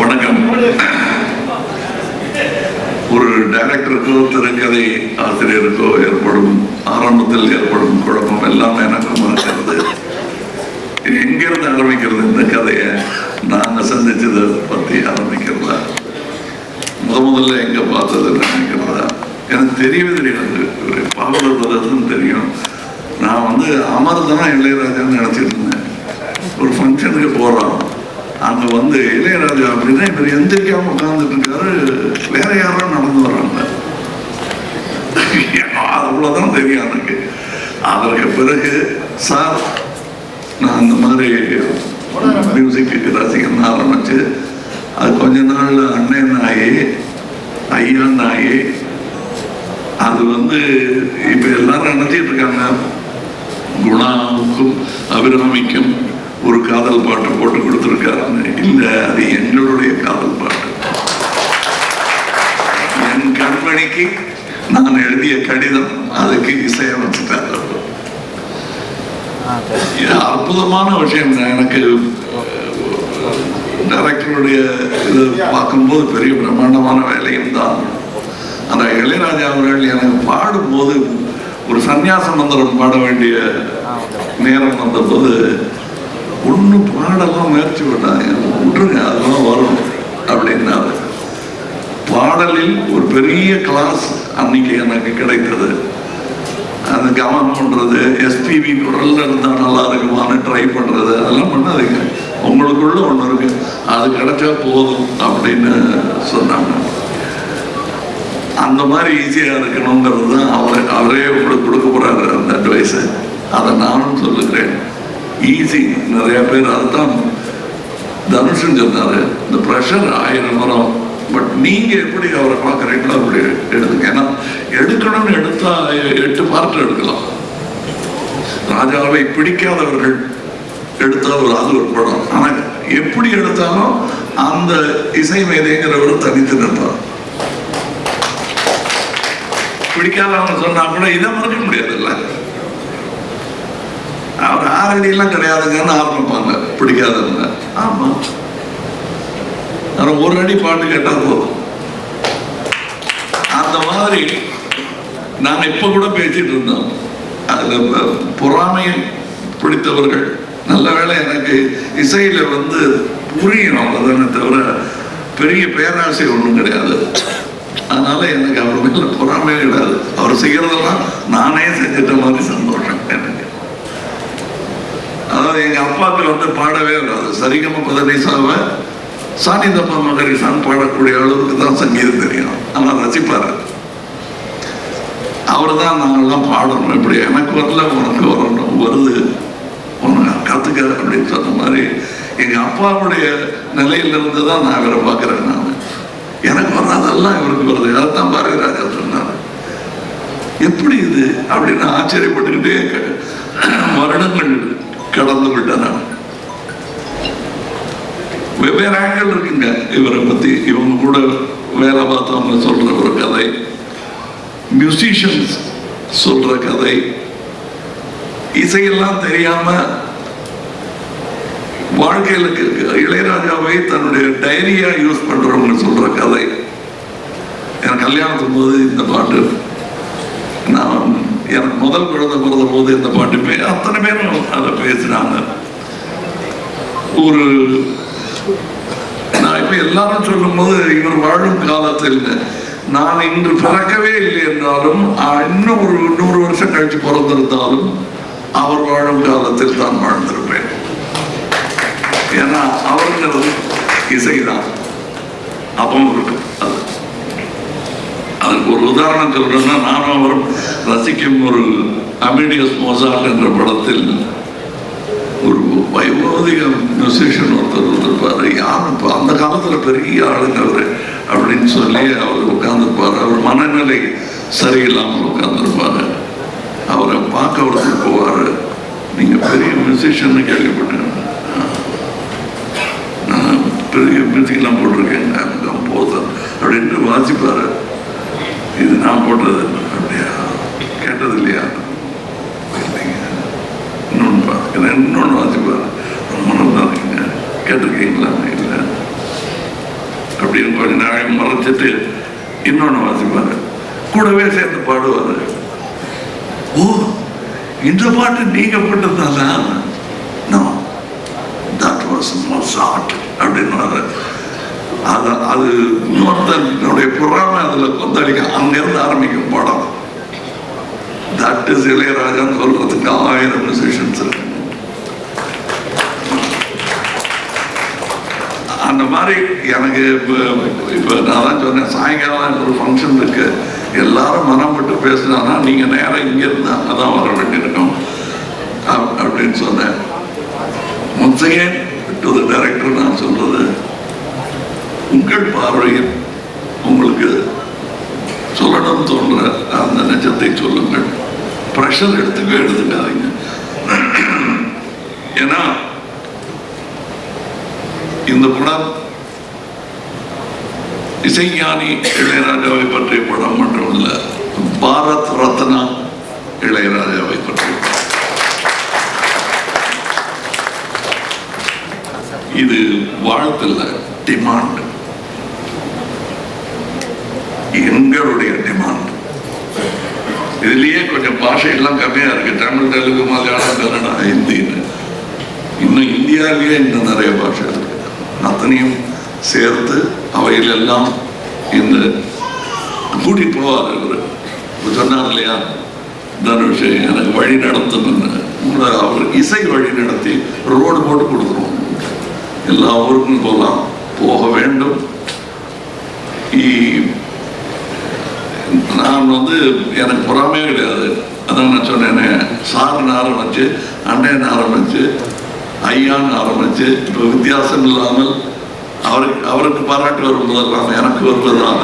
வணக்கம். ஒரு டைரக்டருக்கோ திரைக்கதை ஆசிரியருக்கோ ஏற்படும் ஆரம்பத்தில் ஏற்படும் குழப்பம் எல்லாம் எனக்கும் இருக்கிறது. எங்கிருந்து ஆரம்பிக்கிறது இந்த கதையை? நாங்கள் சந்திச்சதை பற்றி ஆரம்பிக்கிறதா, முதல்ல எங்க பார்த்தது நினைக்கிறதா? எனக்கு தெரியவே தெரியாது. பாவலர் பிரதர்ஸ்ன்னு தெரியும். நான் அமர்தனா இளையராஜான்னு நினைச்சிட்டு இருந்தேன். ஒரு ஃபங்க்ஷனுக்கு போறோம், அங்க இளையராஜா அப்படின்னா இவர் எந்திரிக்காம உட்கார்ந்துட்டு இருக்காரு, வேற யாரும் நடந்து வர்றாங்க. அவ்வளவுதான் தெரியும் எனக்கு. அதற்கு பிறகு சார் நான் இந்த மாதிரி மியூசிக்கு ரசிகன் ஆரம்பிச்சு அது கொஞ்ச நாள் அண்ணன் ஆகி ஐயான் ஆகி அது இப்ப எல்லாரும் நினைச்சிட்டு இருக்காங்க குணாவுக்கும் அபிராமிக்கும் ஒரு காதல் பாட்டு போட்டு கொடுத்துருக்காருன்னு. இல்லை, அது எங்களுடைய காதல் பாட்டு. என் கண்மணிக்கு நான் எழுதிய கடிதம் அதுக்கு இசையமைச்சிட்டார். அற்புதமான விஷயம். எனக்கு டைரக்டருடைய இது பார்க்கும்போது பெரிய பிரம்மாண்டமான வேலையும் தான். அந்த இளையராஜா அவர்கள் எனக்கு பாடும்போது ஒரு சன்னியாச மந்திரம் பாட வேண்டிய நேரம் வந்தபோது ஒன்று பாடலாம் முயற்சி பண்ணாங்க, விட்டுருங்க அதெல்லாம் வரும் அப்படின்னாரு. பாடலில் ஒரு பெரிய கிளாஸ் அன்னைக்கு எனக்கு கிடைத்தது. அந்த கவனம் பண்றது, எஸ்பிபி குரல்ல இருந்தா நல்லா இருக்குமான்னு ட்ரை பண்றது, அதெல்லாம் பண்ணாதீங்க. உங்களுக்குள்ள ஒண்ணு இருக்கு, அது கிடைச்சா போதும் அப்படின்னு சொன்னாங்க. அந்த மாதிரி ஈஸியா இருக்கணுங்கிறது தான் அவரே உங்களுக்கு கொடுக்க போறாரு அந்த அட்வைஸ். அதை நானும் சொல்லுகிறேன். ஈஸி. நிறைய பேர் அதுதான் தனுஷன் சொன்னாரு, இந்த ப்ரெஷர் 1000 வரும், பட் நீங்க எப்படி அவரை பார்க்குறீங்களோ அப்படி எடுத்துங்க. ஏன்னா எடுக்கணும்னு எடுத்தா 8 பார்ட் எடுக்கலாம். ராஜாவை பிடிக்காதவர்கள் எடுத்தால் அது ஒரு படம். ஆனா எப்படி எடுத்தாலும் அந்த இசை மேதைங்கிறவர் தனித்து நிற்பார். பிடிக்காதவங்க சொன்னா கூட இதை மறக்க முடியாதுல்ல. அவர் 6 அடியெல்லாம் கிடையாதுங்கன்னு ஆரம்பிப்பாங்க பிடிக்காதவங்க. ஆமா, ஆனா 1 அடி பாட்டு கேட்டா போதும். அந்த மாதிரி நான் இப்ப கூட பேசிட்டு இருந்தோம். அதுல பொறாமை பிடித்தவர்கள், நல்ல வேளை எனக்கு இசையில புரியும் அவ்வளவுதானே தவிர பெரிய பேராசை ஒன்றும் கிடையாது. அதனால எனக்கு அவர் மேல பொறாமையே கிடையாது. அவர் செய்யறதெல்லாம் நானே செஞ்சிட்ட மாதிரி சந்தோஷம் எனக்கு. அதாவது எங்க அப்பாவுக்கு பாடவே வராது. சரிகம பதனிசாவை சானிதப்பா மகரிசான் பாடக்கூடிய அளவுக்கு தான் சங்கீதம் தெரியும். ஆனா ரசிப்பாரு. அவர் தான் நாங்கள்லாம் பாடணும், இப்படி எனக்கு வரல உனக்கு வரணும், வருது உனக்கு கத்துக்க அப்படின்னு சொன்ன மாதிரி எங்க அப்பாவுடைய நிலையிலிருந்து தான் நான் இவரை பார்க்கிறேன். நான் எனக்கு வராதெல்லாம் இவருக்கு வருது. அதைத்தான் பாரதிராஜா சொன்னார். எப்படி இது அப்படின்னு ஆச்சரியப்பட்டுக்கிட்டே வருடங்கள் கடந்து விட்டேன். நான் வெவ்வேறு ஆங்கிள் இருக்குங்க இவரை பத்தி. இவங்க கூட வேலை பார்த்தவங்க சொல்ற ஒரு கதை, மியூசிஷியன்ஸ் சொல்ற கதை, இசையெல்லாம் தெரியாம வாழ்க்கையில இளையராஜாவை தன்னுடைய டைரியா யூஸ் பண்றவங்க சொல்ற கதை. எனக்கு கல்யாணத்துக்கு போது இந்த பாட்டு, நான் எனக்கு முதல் குழந்தை பிறந்த போது இந்த பாட்டு அத்தனை பேரும் அதை பேசுறாங்க. ஒரு நான் இப்ப எல்லாரும் சொல்லும் போது இவர் வாழும் காலத்தில் நான் இன்று பிறக்கவே இல்லை என்றாலும், இன்னும் ஒரு 100 வருஷம் கழிச்சு பிறந்திருந்தாலும் அவர் வாழும் காலத்தில் தான் வாழ்ந்திருப்பேன். ஏன்னா அவருங்கிறது இசைதான். அப்பவும் இருக்கு. அதுக்கு ஒரு உதாரணம் சொல்றேன்னா, நானும் அவரும் ரசிக்கும் ஒரு அமேடியஸ் மோசார்ட் என்ற படத்தில் ஒரு வைபோதிக மியூசிஷியன் ஒருத்தர் இருப்பாரு. யாரும் இப்போ அந்த காலத்துல பெரிய ஆளுங்க அவரு அப்படின்னு சொல்லி அவர் உட்கார்ந்துருப்பாரு. அவர் மனநிலை சரியில்லாமல் உட்கார்ந்துருப்பாரு. அவரை பார்க்க ஒருத்தர் போவாரு, நீங்க பெரிய மியூசிஷியன் கேள்விப்பட்டேன், நான் பெரிய மியூசிக்லாம் போட்டிருக்கேன், கம்போசர் அப்படின்ட்டு வாசிப்பாரு. இது நான் போட்டது அப்படியா, கேட்டது இல்லையா, இன்னொன்று வாசிப்பாரு, ரொம்ப நல்லா இருக்குங்க, கேட்டிருக்கீங்களா? இல்லை அப்படின்னு கொஞ்ச நாள் மறைச்சிட்டு இன்னொன்று வாசிப்பாரு, கூடவே சேர்ந்து பாடுவாரு. ஓ, இந்த பாட்டு நீங்க போட்டதானா? தட் வாஸ் மொசாட் அப்படின்னு அது இன்னொருத்தனுடைய பொறாமை அதுல கொந்தளிக்க அங்கிருந்து ஆரம்பிக்கும் படம். தட் இஸ் இளையராஜான்னு சொல்றதுக்கு 1000 மியூசிஷியன்ஸ் இருக்கு. அந்த மாதிரி எனக்கு இப்போ நான் தான் சொன்னேன், சாயங்காலம் ஒரு ஃபங்க்ஷன் இருக்கு, எல்லாரும் மனம் விட்டு பேசினானா நீங்க நேரம் இங்க இருந்து அங்கதான் வர வேண்டியிருக்கும் அப்படின்னு சொன்னேன். once again to the director நான் சொல்றது, உங்கள் பார்வையில் உங்களுக்கு சொல்லணும் தோன்ற அந்த நிஜத்தை சொல்லுங்கள். ப்ரெஷர் எடுத்துக்காதீங்க. ஏன்னா இந்த படம் இசைஞானி இளையராஜாவை பற்றிய படம் மட்டுமல்ல, பாரத் ரத்னா இளையராஜாவை பற்றி. இது வாழ்த்துல டிமாண்ட், எங்களுடைய டிமாண்ட். இதுலயே கொஞ்சம் பாஷையெல்லாம் கம்மியா இருக்கு, தமிழ், தெலுங்கு, மலையாளம், கன்னடா, ஹிந்தின்னு. இன்னும் இந்தியாவிலேயே இன்னும் நிறைய பாஷை இருக்கு. அத்தனையும் சேர்த்து அவையிலெல்லாம் இந்த கூட்டிட்டு போவார் இவர். சொன்னார் இல்லையா, தனுஷ் எனக்கு வழி நடத்தணும்னு. அவர் இசை வழி நடத்தி ரோடு போட்டு கொடுத்துருவோம், எல்லா ஊருக்கும் போகலாம், போக வேண்டும். நான் எனக்கு பொறாமையே கிடையாது. அதான் நான் சொன்னேனே, சார்னு ஆரம்பிச்சு, அண்ணன் ஆரம்பிச்சு, ஐயான்னு ஆரம்பிச்சு, இப்போ வித்தியாசம் இல்லாமல் அவருக்கு பாராட்டு வருவதெல்லாம் எனக்கு வருவதாக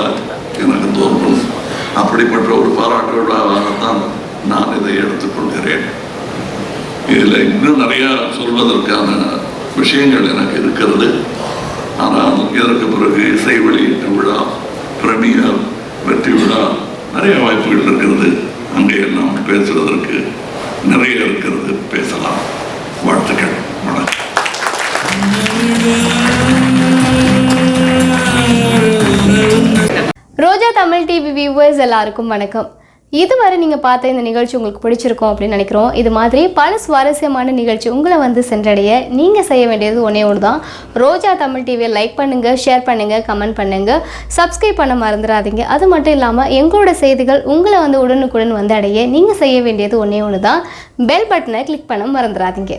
எனக்கு தோன்றும். அப்படிப்பட்ட ஒரு பாராட்டுவதாகத்தான் நான் இதை எடுத்துக்கொள்கிறேன். இதில் இன்னும் நிறையா சொல்வதற்கான விஷயங்கள் எனக்கு இருக்கிறது. ஆனால் இதற்கு பிறகு இசை வெளியீட்டு விழா, பிரீமியர், வெற்றி விழா, நிறைய வாய்ப்புகள் இருக்கிறது. அங்கே எல்லாம் பேசுவதற்கு நிறைய இருக்கிறது, பேசலாம். வாழ்த்துக்கள். வணக்கம். ரோஜா தமிழ் டிவி வியூவர்ஸ் எல்லாருக்கும் வணக்கம். இதுவரை நீங்கள் பார்த்த இந்த நிகழ்ச்சி உங்களுக்கு பிடிச்சிருக்கும் அப்படின்னு நினைக்கிறோம். இது மாதிரி பல சுவாரஸ்யமான நிகழ்ச்சி உங்களை சென்றடைய நீங்கள் செய்ய வேண்டியது ஒன்றே ஒன்று தான். ரோஜா தமிழ் டிவியை லைக் பண்ணுங்கள், ஷேர் பண்ணுங்கள், கமெண்ட் பண்ணுங்கள், சப்ஸ்கிரைப் பண்ண மறந்துடாதீங்க. அது மட்டும் இல்லாமல் எங்களோட செய்திகள் உங்களை உடனுக்குடன் அடைய நீங்கள் செய்ய வேண்டியது ஒன்றே ஒன்று தான், பெல் பட்டனை கிளிக் பண்ண மறந்துடாதீங்க.